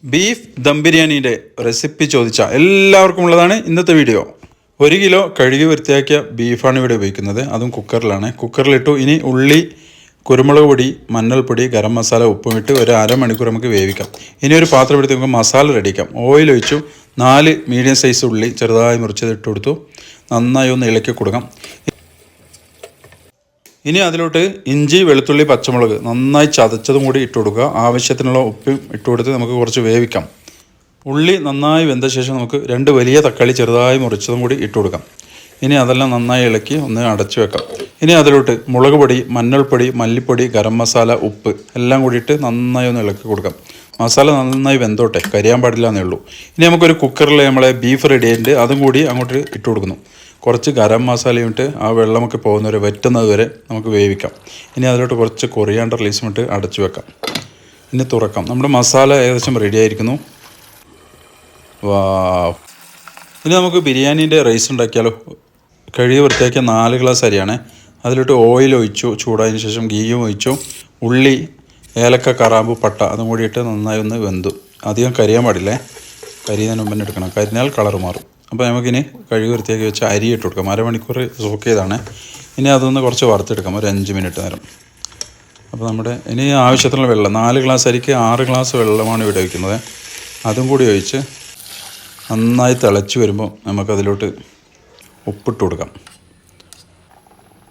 Beef dum ബിരിയാണിയുടെ recipe ചോദിച്ച എല്ലാവർക്കും ഉള്ളതാണ് ഇന്നത്തെ വീഡിയോ. 1 കിലോ കഴുകി വൃത്തിയാക്കിയ ബീഫാണ് ഇവിടെ ഉപയോഗിക്കുന്നത്. അതും കുക്കറിലാണ്. കുക്കറിലിട്ടു. ഇനി ഉള്ളി, കുരുമുളക് പൊടി, മഞ്ഞൾപ്പൊടി, ഗരം മസാല, ഉപ്പും ഇട്ട് ഒരു അരമണിക്കൂർ നമുക്ക് വേവിക്കാം. ഇനി ഒരു പാത്രം എടുത്ത് നമുക്ക് മസാല റെഡിയാക്കാം. ഓയിൽ ഒഴിച്ചു. 4 മീഡിയം സൈസ് ഉള്ളി ചെറുതായി മുറിച്ചത് ഇട്ട് കൊടുത്തു. നന്നായി ഒന്ന് ഇളക്കി കൊടുക്കാം. ഇനി അതിലോട്ട് ഇഞ്ചി, വെളുത്തുള്ളി, പച്ചമുളക് നന്നായി ചതച്ചതും കൂടി ഇട്ട് കൊടുക്കുക. ആവശ്യത്തിനുള്ള ഉപ്പും ഇട്ട് കൊടുത്ത് നമുക്ക് കുറച്ച് വേവിക്കാം. ഉള്ളി നന്നായി വെന്ത ശേഷം നമുക്ക് 2 വലിയ തക്കാളി ചെറുതായി മുറിച്ചതും കൂടി ഇട്ട് കൊടുക്കാം. ഇനി അതെല്ലാം നന്നായി ഇളക്കി ഒന്ന് അടച്ചു വെക്കാം. ഇനി അതിലോട്ട് മുളക് പൊടി, മഞ്ഞൾപ്പൊടി, മല്ലിപ്പൊടി, ഗരം മസാല, ഉപ്പ് എല്ലാം കൂടിയിട്ട് നന്നായി ഒന്ന് ഇളക്കി കൊടുക്കാം. മസാല നന്നായി വെന്തോട്ടെ, കരിയാൻ പാടില്ല എന്നേ ഉള്ളൂ. ഇനി നമുക്കൊരു കുക്കറിൽ നമ്മളെ ബീഫ് റെഡി ആയിട്ട് അതും കൂടി അങ്ങോട്ട് ഇട്ട് കൊടുക്കുന്നു. കുറച്ച് ഗരം മസാലയും ഇട്ട് ആ വെള്ളമൊക്കെ പോകുന്നവരെ വറ്റുന്നത് വരെ നമുക്ക് വേവിക്കാം. ഇനി അതിലോട്ട് കുറച്ച് കൊറിയാണ്ടർ ലീസും ഇട്ട് അടച്ചു വെക്കാം. ഇനി തുറക്കാം. നമ്മുടെ മസാല ഏകദേശം റെഡി ആയിരിക്കുന്നു. ഇനി നമുക്ക് ബിരിയാണീൻ്റെ റൈസ് ഉണ്ടാക്കിയാലോ. കഴുകി വൃത്തിയാക്കിയ 4 ഗ്ലാസ് അരിയാണ്. അതിലോട്ട് ഓയിൽ ഒഴിച്ചു. ചൂടായതിനു ശേഷം ഗീയും ഒഴിച്ചു. ഉള്ളി, ഏലക്ക, കറാമ്പു, പട്ട അതും കൂടി ഇട്ട് നന്നായി ഒന്ന് വെന്തു. അധികം കരിയാൻ പാടില്ലേ. കരിയുന്നതിന് മുമ്പ് തന്നെ എടുക്കണം, കരിഞ്ഞാൽ കളർ മാറും. അപ്പോൾ നമുക്കിനി കഴുകി വൃത്തിയാക്കി വെച്ച് അരി ഇട്ട് കൊടുക്കാം. അരമണിക്കൂർ സോക്ക് ചെയ്താണ്. ഇനി അതൊന്ന് കുറച്ച് വറുത്തെടുക്കാം, ഒരു 5 മിനിറ്റ് നേരം. അപ്പോൾ നമ്മുടെ ഇനി ആവശ്യത്തിനുള്ള വെള്ളം, 4 ഗ്ലാസ് അരിക്ക് 6 ഗ്ലാസ് വെള്ളമാണ് ഇവിടെ വയ്ക്കുന്നത്. അതും കൂടി ഒഴിച്ച് നന്നായി തിളച്ച് വരുമ്പോൾ നമുക്കതിലോട്ട് ഉപ്പിട്ട് കൊടുക്കാം.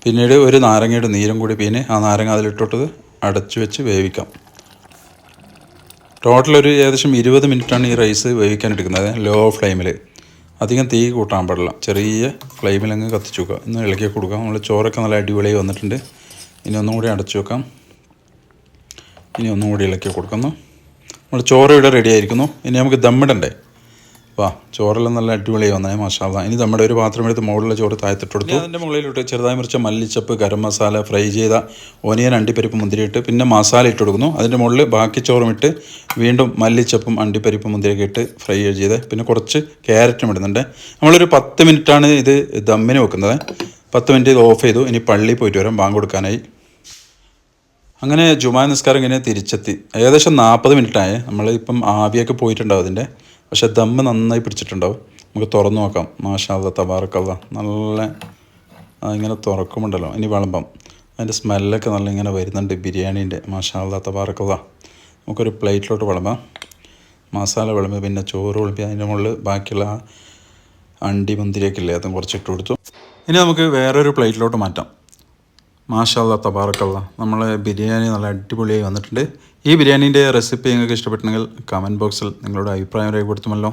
പിന്നീട് ഒരു നാരങ്ങയുടെ നീരും കൂടി പിന്നെ ആ നാരങ്ങ അതിലിട്ടിട്ട് അടച്ചു വെച്ച് വേവിക്കാം. ടോട്ടൽ ഒരു ഏകദേശം 20 മിനിറ്റാണ് ഈ റൈസ് വേവിക്കാൻ എടുക്കുന്നത്. ലോ ഫ്ലെയിമിൽ, അധികം തീ കൂട്ടാൻ പാടില്ല. ചെറിയ ഫ്ലെയിമിൽ അങ്ങ് കത്തിച്ചു വെക്കുക. ഒന്ന് ഇളക്കി കൊടുക്കാം. നമ്മൾ ചോറൊക്കെ നല്ല അടിപൊളിയായി വന്നിട്ടുണ്ട്. ഇനി ഒന്നും കൂടി അടച്ചു വെക്കാം. ഇനി ഒന്നും കൂടി ഇളക്കി കൊടുക്കുന്നു. നമ്മൾ ചോറ് ഇവിടെ റെഡി ആയിരിക്കുന്നു. ഇനി നമുക്ക് ദമ്മിടണ്ടേ. ചോറെല്ലാം നല്ല അടിപൊളിയായി വന്നേ, മാഷാഅല്ലാ. ഇനി നമ്മുടെ ഒരു പാത്രം എടുത്ത് മുകളിലെ ചോറ് താഴത്തിട്ടെടുത്തു. അതിൻ്റെ മുകളിലോട്ട് ചെറുതായി മുറിച്ച മല്ലിച്ചപ്പ്, ഗരം മസാല, ഫ്രൈ ചെയ്ത ഓനിയൻ, അണ്ടിപ്പരിപ്പ്, മുന്തിരിയിട്ട് പിന്നെ മസാല ഇട്ട് കൊടുക്കുന്നു. അതിൻ്റെ മുകളിൽ ബാക്കി ചോറും ഇട്ട് വീണ്ടും മല്ലിച്ചപ്പും അണ്ടിപ്പരിപ്പും മുന്തിരിയൊക്കെ ഇട്ട് ഫ്രൈ ചെയ്ത് പിന്നെ കുറച്ച് ക്യാരറ്റും ഇടുന്നുണ്ട്. നമ്മളൊരു 10 മിനിറ്റാണ് ഇത് ദമ്മിന് വെക്കുന്നത്. 10 മിനിറ്റ് ഇത് ഓഫ് ചെയ്തു. ഇനി പള്ളിയിൽ പോയിട്ട് വരാം ബാങ്ക് കൊടുക്കാനായി. അങ്ങനെ ജുമാ നിസ്കാരം ഇങ്ങനെ തിരിച്ചെത്തി. ഏകദേശം 40 മിനിറ്റായി. നമ്മളിപ്പം ആവിയൊക്കെ പോയിട്ടുണ്ടാവും അതിൻ്റെ, പക്ഷേ ദമ്മ് നന്നായി പിടിച്ചിട്ടുണ്ടാവും. നമുക്ക് തുറന്നു നോക്കാം. മാഷാഅല്ലാ, തബാറക്കല്ലാ. നല്ല ഇങ്ങനെ തുറക്കുമുണ്ടല്ലോ. ഇനി വിളമ്പാം. അതിൻ്റെ സ്മെല്ലൊക്കെ നല്ല ഇങ്ങനെ വരുന്നുണ്ട് ബിരിയാണീൻ്റെ. മാഷാഅല്ലാ, തബാറക്കല്ലാ. നമുക്കൊരു പ്ലേറ്റിലോട്ട് വിളമ്പാം. മസാല വിളമ്പ്, പിന്നെ ചോറ് വിളമ്പി അതിൻ്റെ മുകളിൽ ബാക്കിയുള്ള അണ്ടി മുന്തിരിയൊക്കെ ഇല്ലേ അതും കുറച്ച് ഇട്ട് കൊടുത്തു. ഇനി നമുക്ക് വേറൊരു പ്ലേറ്റിലോട്ട് മാറ്റാം. മാഷാഅല്ലാ, തബാറക്കല്ലാ. നമ്മളെ ബിരിയാണി നല്ല അടിപൊളിയായി വന്നിട്ടുണ്ട്. ഈ ബിരിയാണീൻ്റെ റെസിപ്പി നിങ്ങൾക്ക് ഇഷ്ടപ്പെട്ടെങ്കിൽ കമൻറ്റ് ബോക്സിൽ നിങ്ങളുടെ അഭിപ്രായം രേഖപ്പെടുത്തുമല്ലോ.